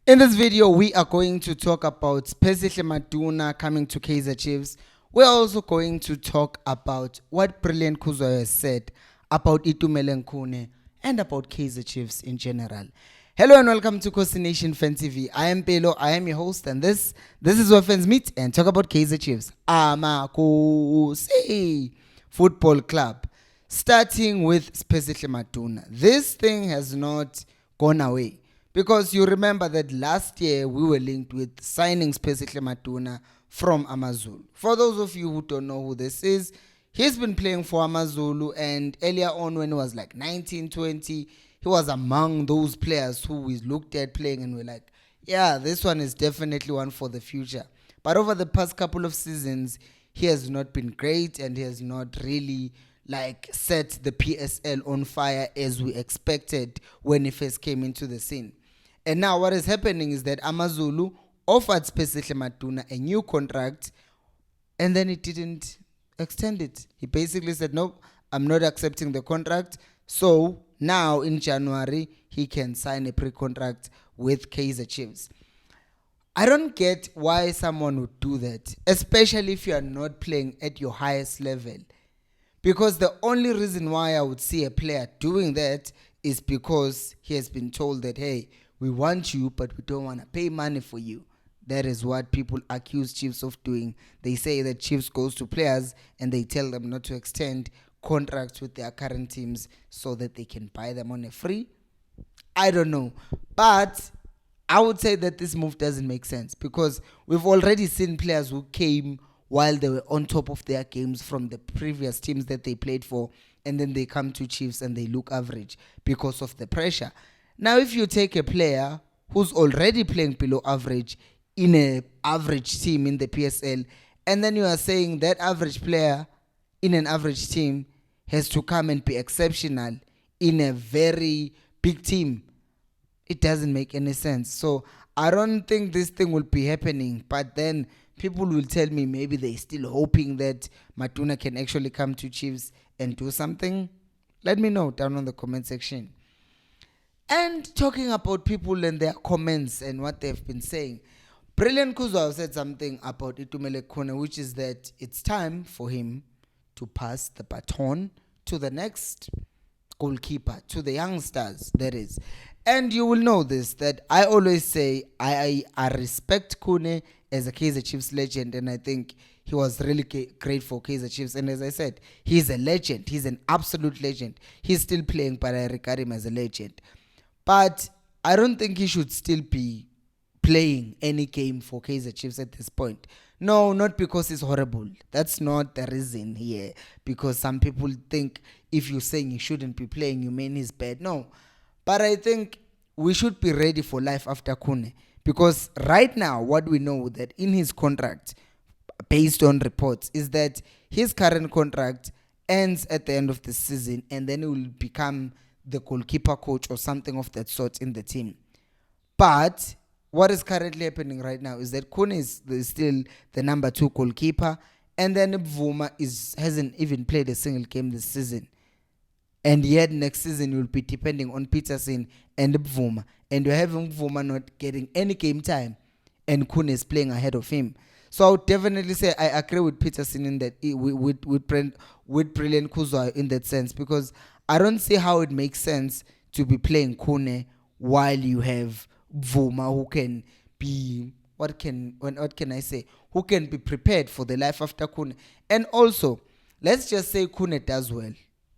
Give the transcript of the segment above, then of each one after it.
In this video, we are going to talk about Siphesihle Maduna coming to Kaizer Chiefs. We're also going to talk about what Brilliant Kuzo has said about Itumeleng Khune and about Kaizer Chiefs in general. Hello and welcome to Kosi Nation Fan TV. I am Pelo, I am your host, and this is where fans meet and talk about Kaizer Chiefs. Amakosi Football Club. Starting with Siphesihle Maduna. This thing has not gone away. Because you remember that last year we were linked with signing Paseka Muna from Amazulu. For those of you who don't know who this is, he's been playing for Amazulu, and earlier on when he was like 19, 20, he was among those players who we looked at playing and we're like, yeah, this one is definitely one for the future. But over the past couple of seasons, he has not been great and he has not really set the PSL on fire as we expected when he first came into the scene. And now what is happening is that Amazulu offered Siphesihle Maduna a new contract and then he didn't extend it. He basically said, nope, I'm not accepting the contract. So now in January, he can sign a pre-contract with Kaizer Chiefs. I don't get why someone would do that, especially if you are not playing at your highest level. Because the only reason why I would see a player doing that is because he has been told that, hey, we want you, but we don't want to pay money for you. That is what people accuse Chiefs of doing. They say that Chiefs goes to players and they tell them not to extend contracts with their current teams so that they can buy them on a free. I don't know. But I would say that this move doesn't make sense because we've already seen players who came while they were on top of their games from the previous teams that they played for, and then they come to Chiefs and they look average because of the pressure. Now, if you take a player who's already playing below average in an average team in the PSL, and then you are saying that average player in an average team has to come and be exceptional in a very big team, it doesn't make any sense. So I don't think this thing will be happening. But then people will tell me maybe they're still hoping that Maduna can actually come to Chiefs and do something. Let me know down on the comment section. And talking about people and their comments and what they've been saying, Brilliant Kuzo said something about Itumeleng Khune, which is that it's time for him to pass the baton to the next goalkeeper, to the youngsters, that is. And you will know this, that I always say I respect Khune as a Kaizer Chiefs legend, and I think he was really great for Kaizer Chiefs. And as I said, he's a legend. He's an absolute legend. He's still playing, but I regard him as a legend. But I don't think he should still be playing any game for Kaizer Chiefs at this point. No, not because he's horrible. That's not the reason here. Because some people think if you're saying he shouldn't be playing, you mean he's bad. No. But I think we should be ready for life after Khune. Because right now, what we know that in his contract, based on reports, is that his current contract ends at the end of the season and then he will become the goalkeeper coach or something of that sort in the team. But what is currently happening right now is that Khune is still the number 2 goalkeeper, and then Vuma hasn't even played a single game this season. And yet next season you'll be depending on Peterson and Vuma, and you're having Vuma not getting any game time and Khune is playing ahead of him. So I would definitely say I agree with Peterson in that with Brilliant Kuzo in that sense, because I don't see how it makes sense to be playing Khune while you have Vuma who can be who can be prepared for the life after Khune. And also, let's just say Khune does well.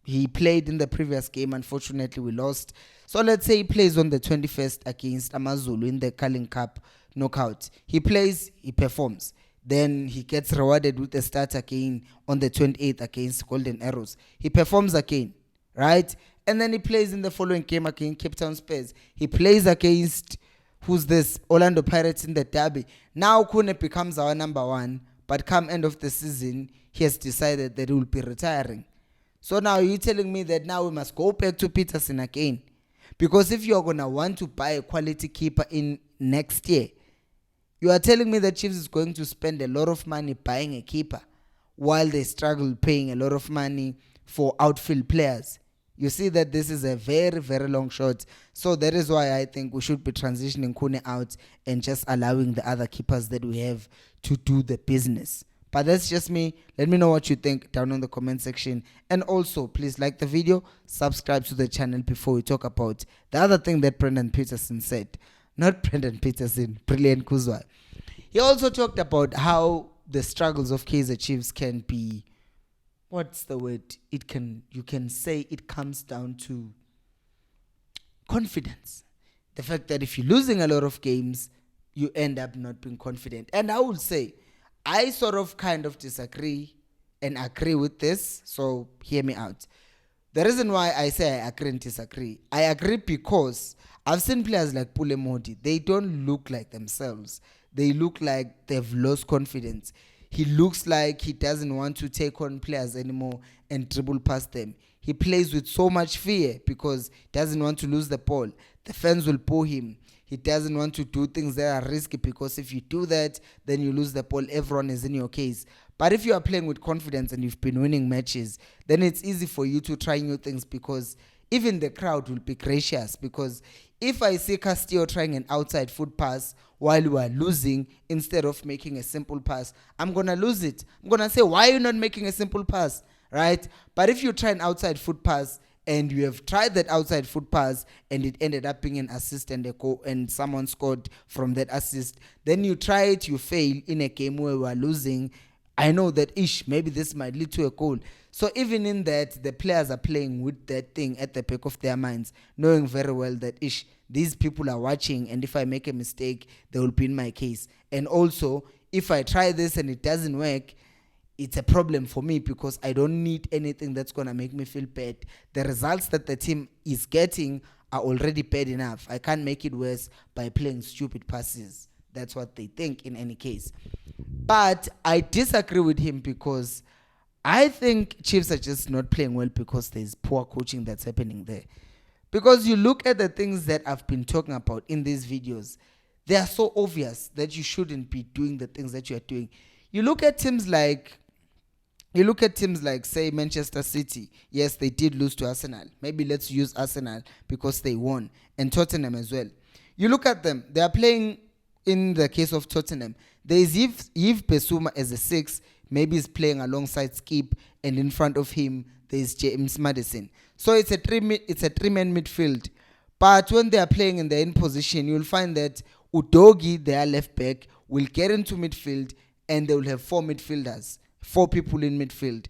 He played in the previous game. Unfortunately, we lost. So let's say he plays on the 21st against Amazulu in the Carling Cup knockout. He plays, he performs. Then he gets rewarded with a start again on the 28th against Golden Arrows. He performs again, right? And then he plays in the following game against Cape Town Spurs. He plays against, who's this, Orlando Pirates in the derby. Now Khune becomes our number 1. But come end of the season, he has decided that he will be retiring. So now you're telling me that now we must go back to Peterson again. Because if you're going to want to buy a quality keeper in next year, you are telling me that Chiefs is going to spend a lot of money buying a keeper while they struggle paying a lot of money for outfield players. You see that this is a very, very long shot. So that is why I think we should be transitioning Khune out and just allowing the other keepers that we have to do the business. But that's just me. Let me know what you think down in the comment section. And also, please like the video, subscribe to the channel before we talk about the other thing that Brendan Peterson said. Not Brendan Peterson, Brilliant Kuzwa. He also talked about how the struggles of Kaizer Chiefs can be, what's the word? You can say it comes down to confidence. The fact that if you're losing a lot of games, you end up not being confident. And I would say, I sort of kind of disagree and agree with this, so hear me out. The reason why I say I agree and disagree, I agree because I've seen players like Pule Modi, they don't look like themselves. They look like they've lost confidence. He looks like he doesn't want to take on players anymore and dribble past them. He plays with so much fear because he doesn't want to lose the ball. The fans will boo him. He doesn't want to do things that are risky because if you do that, then you lose the ball. Everyone is in your case. But if you are playing with confidence and you've been winning matches, then it's easy for you to try new things because even the crowd will be gracious. Because if I see Castillo trying an outside foot pass while we are losing instead of making a simple pass, I'm going to lose it. I'm going to say, why are you not making a simple pass? Right? But if you try an outside foot pass and you have tried that outside foot pass and it ended up being an assist and a goal and someone scored from that assist, then you try it, you fail in a game where we are losing, I know that maybe this might lead to a goal. So even in that, the players are playing with that thing at the back of their minds, knowing very well that these people are watching, and if I make a mistake, they will be in my case. And also, if I try this and it doesn't work, it's a problem for me because I don't need anything that's going to make me feel bad. The results that the team is getting are already bad enough. I can't make it worse by playing stupid passes. That's what they think in any case. But I disagree with him because I think Chiefs are just not playing well because there's poor coaching that's happening there. Because you look at the things that I've been talking about in these videos, they are so obvious that you shouldn't be doing the things that you are doing. You look at teams like, say, Manchester City. Yes, they did lose to Arsenal. Maybe let's use Arsenal because they won. And Tottenham as well. You look at them. They are playing, in the case of Tottenham, there is Yves Bissouma as a 6. Maybe he's playing alongside Skip. And in front of him, there is James Maddison. So it's a three-man midfield. But when they are playing in their own position, you'll find that Udogi, their left back, will get into midfield and they will have 4 midfielders. 4 people in midfield.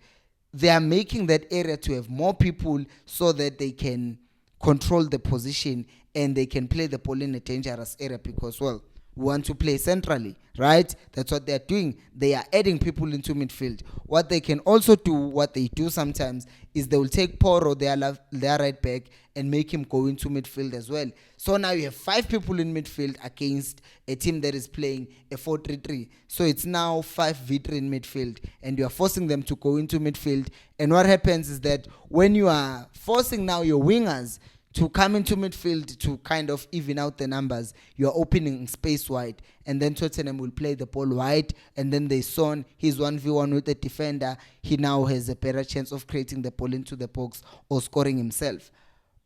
They are making that area to have more people so that they can control the position and they can play the ball in a dangerous area because, well, we want to play centrally, right? That's what they're doing. They are adding people into midfield. What they can also do, what they do sometimes, is they will take Poro, their right back, and make him go into midfield as well. So now you have 5 people in midfield against a team that is playing a 4-3-3. So it's now 5v3 in midfield, and you are forcing them to go into midfield. And what happens is that when you are forcing now your wingers to come into midfield to kind of even out the numbers, you're opening space wide, and then Tottenham will play the ball wide, and then they Son, he's 1v1 with the defender, he now has a better chance of creating the ball into the box or scoring himself.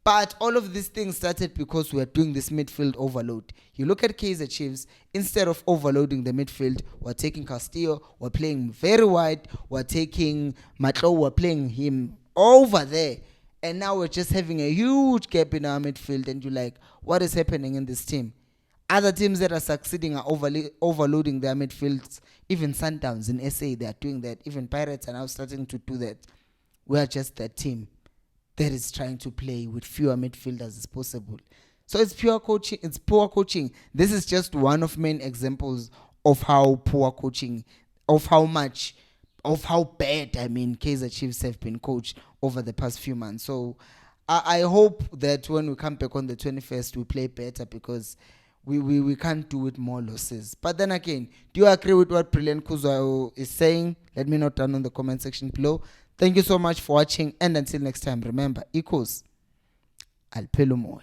But all of these things started because we are doing this midfield overload. You look at Kaizer Chiefs, instead of overloading the midfield, we're taking Castillo, we're playing very wide, we're taking Matlo, we're playing him over there. And now we're just having a huge gap in our midfield. And you're like, what is happening in this team? Other teams that are succeeding are overloading their midfields. Even Sundowns in SA, they are doing that. Even Pirates are now starting to do that. We are just that team that is trying to play with fewer midfielders as possible. So it's pure coaching. It's poor coaching. This is just one of many examples of how poor coaching, of how bad, Kaizer Chiefs have been coached over the past few months. So I hope that when we come back on the 21st, we play better because we can't do with more losses. But then again, do you agree with what Brilliant Kuzwa is saying? Let me know down in the comment section below. Thank you so much for watching, and until next time, remember, equals Alpelo Moya.